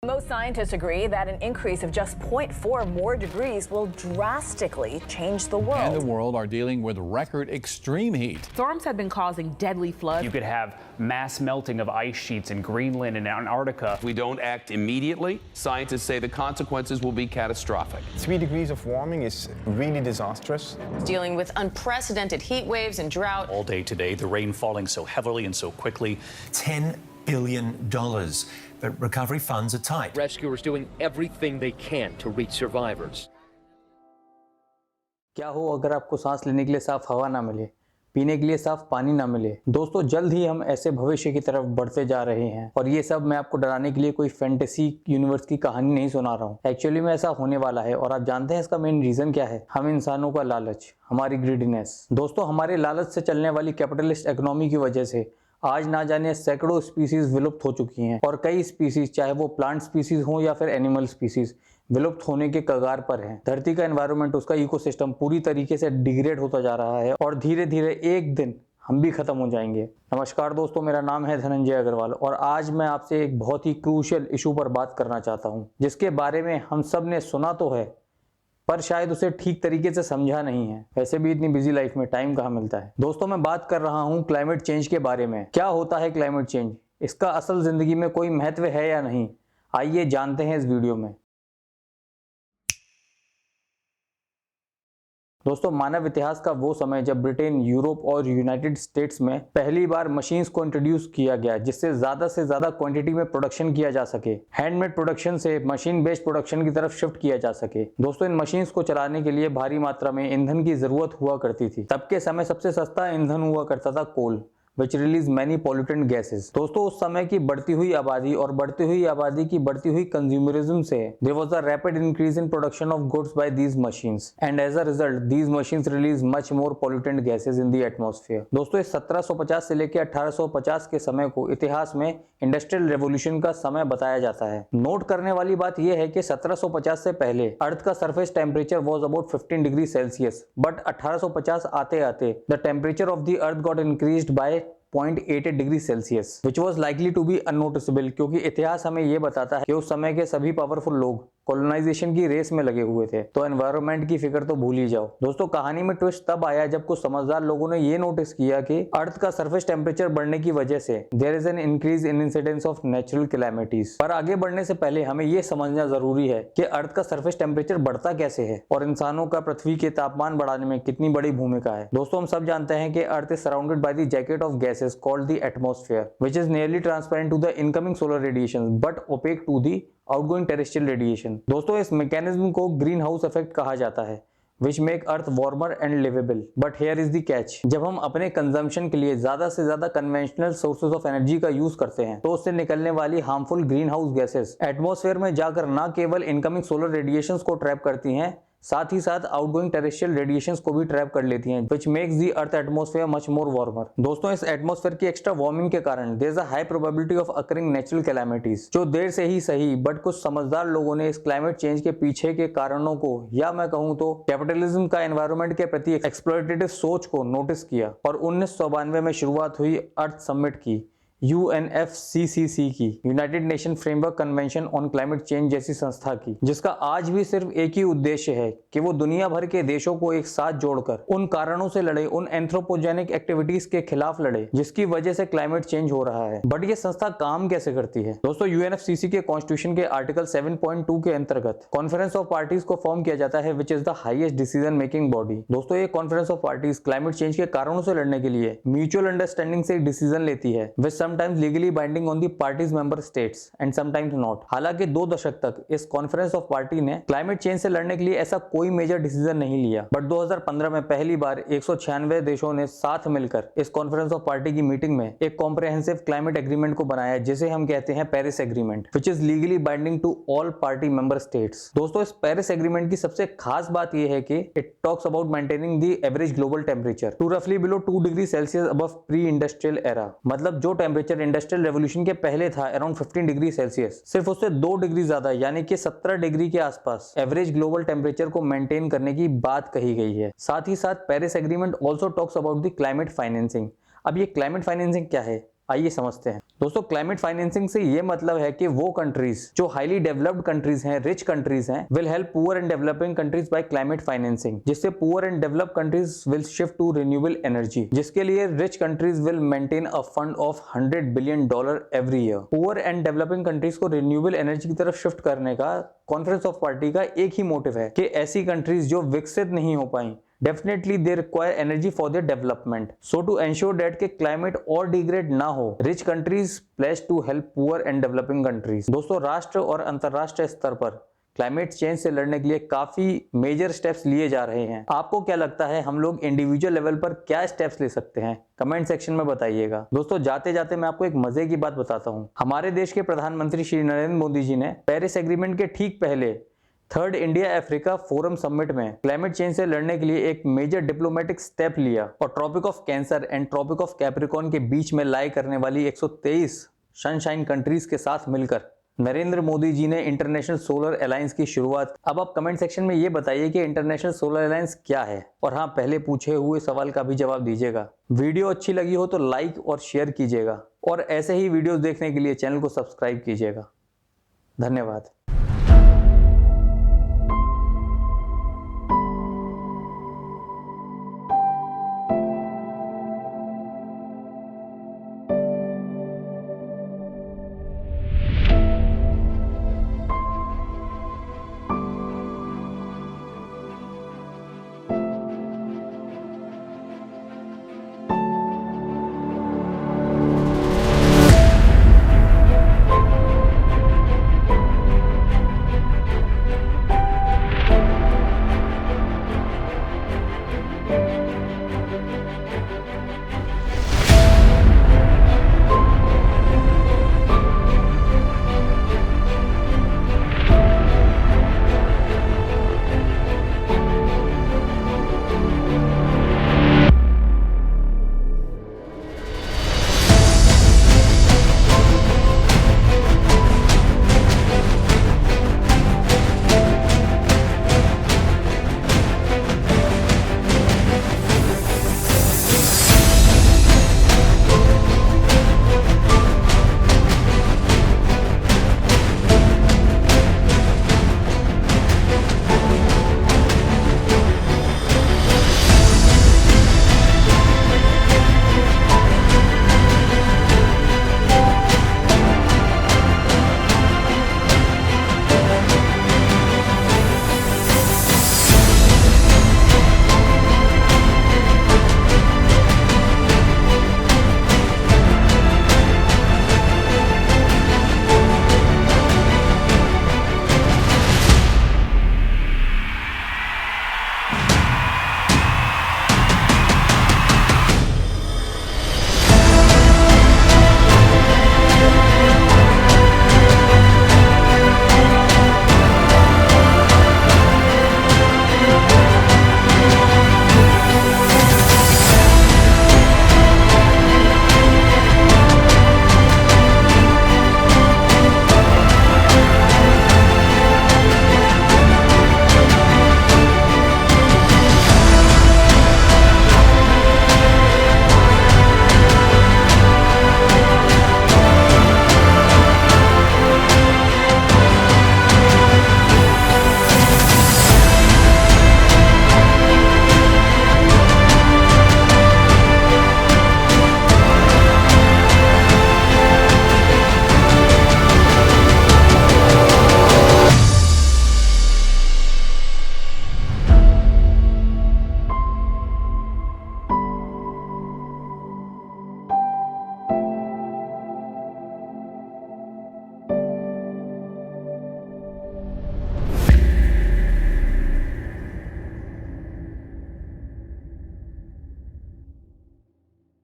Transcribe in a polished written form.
Most scientists agree that an increase of just 0.4 more degrees will drastically change the world. And the world are dealing with record extreme heat. Storms have been causing deadly floods. You could have mass melting of ice sheets in Greenland and Antarctica. If we don't act immediately, scientists say the consequences will be catastrophic. 3 degrees of warming is really disastrous. Dealing with unprecedented heat waves and drought. All day today, the rain falling so heavily and so quickly. $10 billion. But recovery funds are tight. Rescuers doing everything they can to reach survivors. क्या हो अगर आपको सांस लेने के लिए साफ हवा ना मिले, पीने के लिए साफ पानी ना मिले। दोस्तों, जल्द ही हम ऐसे भविष्य की तरफ बढ़ते जा रहे हैं और ये सब मैं आपको डराने के लिए कोई फैंटेसी यूनिवर्स की कहानी नहीं सुना रहा हूँ। एक्चुअली में ऐसा होने वाला है और आप जानते हैं इसका मेन रीजन क्या है? हम इंसानों का लालच, हमारी ग्रीडीनेस। दोस्तों, हमारे लालच से चलने वाली कैपिटलिस्ट इकोनॉमी की वजह से आज ना जाने सैकड़ों स्पीसीज विलुप्त हो चुकी हैं और कई स्पीसीज, चाहे वो प्लांट स्पीसीज हो या फिर एनिमल स्पीसीज, विलुप्त होने के कगार पर हैं। धरती का एनवायरनमेंट, उसका इकोसिस्टम पूरी तरीके से डिग्रेड होता जा रहा है और धीरे धीरे एक दिन हम भी खत्म हो जाएंगे। नमस्कार दोस्तों, मेरा नाम है धनंजय अग्रवाल और आज मैं आपसे एक बहुत ही क्रूशियल इशू पर बात करना चाहता हूं, जिसके बारे में हम सब ने सुना तो है पर शायद उसे ठीक तरीके से समझा नहीं है। वैसे भी इतनी बिजी लाइफ में टाइम कहाँ मिलता है। दोस्तों, मैं बात कर रहा हूँ क्लाइमेट चेंज के बारे में। क्या होता है क्लाइमेट चेंज? इसका असल जिंदगी में कोई महत्व है या नहीं? आइए जानते हैं इस वीडियो में। दोस्तों, मानव इतिहास का वो समय जब ब्रिटेन, यूरोप और यूनाइटेड स्टेट्स में पहली बार मशीन्स को इंट्रोड्यूस किया गया, जिससे ज्यादा क्वांटिटी में प्रोडक्शन किया जा सके, हैंडमेड प्रोडक्शन से मशीन बेस्ड प्रोडक्शन की तरफ शिफ्ट किया जा सके। दोस्तों, इन मशीन्स को चलाने के लिए भारी मात्रा में ईंधन की जरूरत हुआ करती थी। तब के समय सबसे सस्ता ईंधन हुआ करता था कोल, which release many pollutant gases। दोस्तों, उस समय की बढ़ती हुई आबादी और बढ़ती हुई आबादी की बढ़ती हुई कंज्यूमरिज्म से there was a rapid increase in production of goods by these machines and as a result these machines release much more pollutant gases in the atmosphere। दोस्तों, इस 1750 से लेकर 1850 के समय को इतिहास में इंडस्ट्रियल रेवोल्यूशन का समय बताया जाता है। नोट करने वाली बात यह है कि 1750 से पहले अर्थ का surface temperature was about 15 degree Celsius, but 1850 आते आते the temperature of the earth got increased by 0.88 degree Celsius, which was likely to be unnoticeable, क्योंकि इतिहास हमें यह बताता है कि उस समय के सभी पावरफुल लोग कॉलोनाइजेशन की रेस में लगे हुए थे। तो एनवायरनमेंट की फिक्र तो भूल ही जाओ। दोस्तों, कहानी में ट्विस्ट तब आया जब कुछ समझदार लोगों ने ये नोटिस किया कि अर्थ का सरफेस टेम्परेचर बढ़ने की वजह से there is an increase in incidence of natural calamities. पर आगे बढ़ने से पहले हमें यह समझना जरूरी है कि अर्थ का सरफेस टेम्परेचर बढ़ता कैसे है और इंसानों का पृथ्वी के तापमान बढ़ाने में कितनी बड़ी भूमिका है। दोस्तों, हम सब जानते हैं कि earth is surrounded by the jacket of gases called the atmosphere, which is nearly transparent to the incoming solar radiation but opaque to the outgoing terrestrial radiation. दोस्तों, इस मैकेनिज्म को ग्रीन हाउस इफेक्ट कहा जाता है, which make earth warmer and livable. But here is the catch, जब हम अपने consumption के लिए ज्यादा से ज्यादा कन्वेंशनल सोर्सेज ऑफ एनर्जी का यूज करते हैं तो उससे निकलने वाली harmful greenhouse gases atmosphere में जाकर न केवल इनकमिंग सोलर रेडिएशंस को ट्रैप करती हैं, साथ ही साथ आउटगोइंग टेरेस्ट्रियल रेडिएशंस को भी ट्रैप कर लेती हैं, which makes the earth atmosphere much more warmer. दोस्तों, इस एटमॉस्फेयर की एक्स्ट्रा वार्मिंग के कारण there is a high probability of occurring natural calamities, जो देर से ही सही बट कुछ समझदार लोगों ने इस क्लाइमेट चेंज के पीछे के कारणों को, या मैं कहूं तो कैपिटलिज्म का एनवायरनमेंट के प्रति एक्सप्लॉयटेटिव सोच को नोटिस किया और 1992 में शुरुआत हुई अर्थ समिट की, UNFCCC की, United nation framework convention on climate change जैसी संस्था की, जिसका आज भी सिर्फ एक ही उद्देश्य है कि वो दुनिया भर के देशों को एक साथ जोड़कर उन कारणों से लड़े, उन एंथ्रोपोजेनिक एक्टिविटीज के खिलाफ लड़े जिसकी वजह से क्लाइमेट चेंज हो रहा है। बट ये संस्था काम कैसे करती है? दोस्तों, UNFCCC के कॉन्स्टिट्यूशन के आर्टिकल 7.2 के अंतर्गत कॉन्फ्रेंस ऑफ पार्टीज को फॉर्म किया जाता है, which is the highest decision making body. दोस्तों, ये conference of parties climate change के कारणों से लड़ने के लिए म्यूचुअल अंडरस्टैंडिंग से एक डिसीजन लेती है, which sometimes legally binding on the parties member states and sometimes not. हालांकि 2 दशक तक इस कॉन्फ्रेंस ऑफ पार्टी ने क्लाइमेट चेंज से लड़ने के लिए ऐसा कोई मेजर डिसीजन नहीं लिया, बट 2015 में पहली बार 196 देशों ने साथ मिलकर इस कॉन्फ्रेंस ऑफ पार्टी की मीटिंग में एक कॉम्प्रिहेंसिव क्लाइमेट एग्रीमेंट को बनाया, जिसे हम कहते हैं Paris agreement, which is legally binding to all party member states. दोस्तों, इस पेरिस एग्रीमेंट की सबसे खास बात यह है कि it talks about maintaining the average global temperature to रफली below 2 degree Celsius above pre industrial era. मतलब जो टेम्परेचर इंडस्ट्रियल रेवोल्यूशन के पहले था अराउंड 15 डिग्री सेल्सियस, सिर्फ उससे 2 डिग्री ज्यादा यानी कि 17 डिग्री के आसपास एवरेज ग्लोबल टेम्परेचर को मेंटेन करने की बात कही गई है। साथ ही साथ Paris agreement also talks about the climate financing. अब ये क्लाइमेट फाइनेंसिंग क्या है? आइए समझते हैं। दोस्तों, क्लाइमेट फाइनेंसिंग से ये मतलब है कि वो कंट्रीज जो हाईली डेवलप्ड कंट्रीज हैं, रिच कंट्रीज हैं, will help poor and developing countries by climate financing, जिससे poor and developed countries will shift to renewable energy, जिसके लिए rich countries will maintain a fund of $100 billion every year. Poor and developing countries को renewable energy की तरफ shift करने का conference of party का एक ही मोटिव है कि ऐसी कंट्रीज जो विकसित नहीं हो पाई, definitely they require energy for their development. So to ensure that के climate और degrade ना हो, rich countries pledge to help poor and developing countries. दोस्तों, राष्ट्र और अंतरराष्ट्रीय स्तर पर क्लाइमेट चेंज से लड़ने के लिए काफी मेजर स्टेप्स लिए जा रहे हैं। आपको क्या लगता है हम लोग इंडिविजुअल लेवल पर क्या स्टेप्स ले सकते हैं? कमेंट सेक्शन में बताइएगा। दोस्तों, जाते जाते मैं आपको एक मजे की बात बताता हूँ। हमारे देश के प्रधानमंत्री श्री नरेंद्र मोदी जी ने पेरिस एग्रीमेंट के ठीक पहले third India Africa forum summit में क्लाइमेट चेंज से लड़ने के लिए एक मेजर डिप्लोमेटिक स्टेप लिया और Tropic of Cancer and Tropic of Capricorn के बीच में लाई करने वाली 123 सनशाइन कंट्रीज के साथ मिलकर नरेंद्र मोदी जी ने इंटरनेशनल सोलर अलायंस की शुरुआत। अब आप कमेंट सेक्शन में ये बताइए कि इंटरनेशनल सोलर अलायंस क्या है, और हाँ, पहले पूछे हुए सवाल का भी जवाब दीजिएगा। वीडियो अच्छी लगी हो तो लाइक और शेयर कीजिएगा, और ऐसे ही वीडियोस देखने के लिए चैनल को सब्सक्राइब कीजिएगा। धन्यवाद।